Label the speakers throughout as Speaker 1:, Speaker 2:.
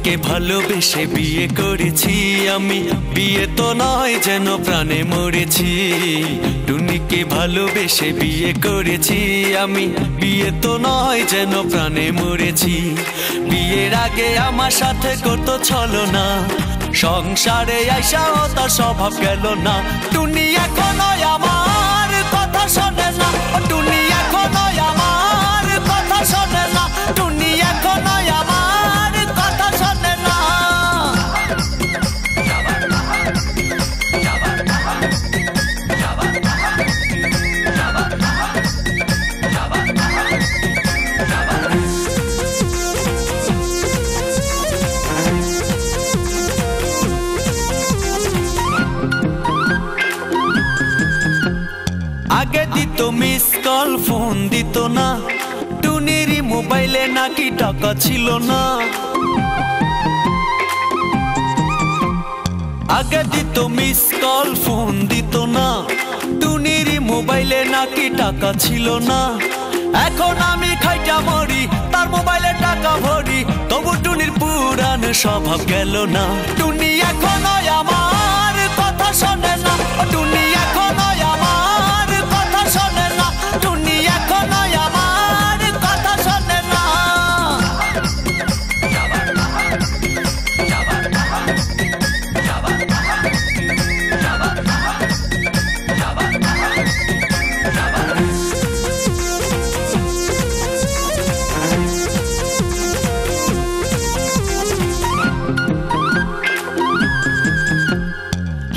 Speaker 1: টুনিকে ভালোবেসে বিয়ে করেছি আমি, বিয়ে তো নয় যেন প্রাণে মরেছি। টুনিকে ভালোবেসে বিয়ে করেছি আমি, বিয়ে তো নয় যেন প্রাণে মরেছি। বিয়ের আগে আমার সাথে কত ছলনা, সংসারে আইসাও তার স্বভাব গেল না। টুনি এখনো আমার কথা শোনে না, টুনি এখনো আমার কথা শোনে না, টুনি এখনো আমার কথা শোনে না। আগে দিত মিস কল, ফোন দিত না, টুনির মোবাইলে নাকি টাকা ছিল না। আগে দিত মিস কল, ফোন দিত না, টুনির মোবাইলে নাকি টাকা ছিল না। এখন আমি খাইটা মরি, তার মোবাইলে টাকা ভরি, তবু টুনির পুরান স্বভাব গেল না। টুনি এখনো আমার কথা শোনে না, টুনি এখনো আমার কথা শোনে না, টুনি এখনো আমার কথা শোনে না।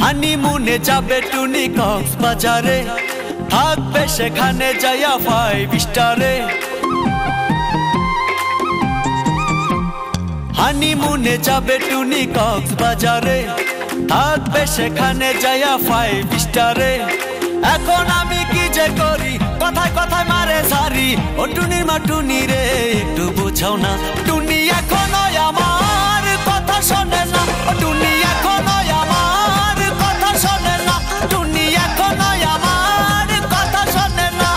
Speaker 1: হানিমুনে যাবে টুনি কক্সবাজারে, থাকবে সেখানে যাইয়া 5 স্টারে। হানিমুনে যাবে টুনি কক্সবাজারে, থাকবে সেখানে যাইয়া 5 স্টারে। এখন আমি কি যে করি, কথায় কথায় মারে সারি, ও টুনির মা টুনি রে একটু বোঝাও না। টুনি এখনো আমার কথা শোনে না, টুনি এখনো আমার কথা শোনে না, টুনি এখনো আমার কথা শোনে না।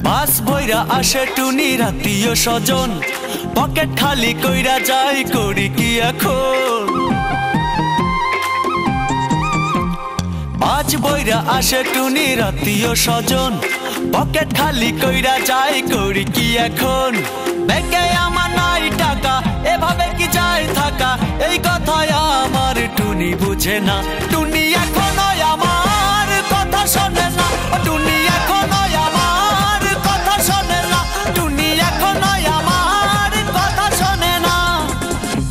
Speaker 1: বাস বইরা আসে টুনির আত্মীয় স্বজন, পকেট খালি কইরা যাই করি কি এখন। বাস বইরা আসে টুনির আত্মীয় স্বজন, পকেট খালি কইরা যাই করি কি এখন। ব্যাংকে আমার নাই টাকা, এভাবে কি যায় থাকা, এই কথায় আমার টুনি বুঝে না। টুনি এখনো আমার কথা শোনে না, টুনি এখনো আমার কথা শোনে না, টুনি এখনো আমার কথা শোনে না।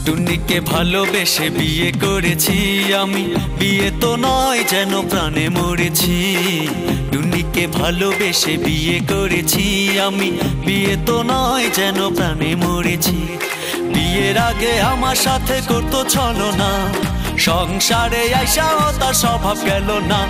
Speaker 1: টুনিকে ভালোবেসে বিয়ে করেছি আমি, বিয়ে তো নয় যেন প্রাণে মরেছি। টুনিকে ভালোবেসে বিয়ে করেছি আমি, বিয়ে তো নয় যেন প্রাণে মরেছি। বিয়ের আগে আমার সাথে করতো ছলনা, সংসারে আইসাও তার স্বভাব গেল না।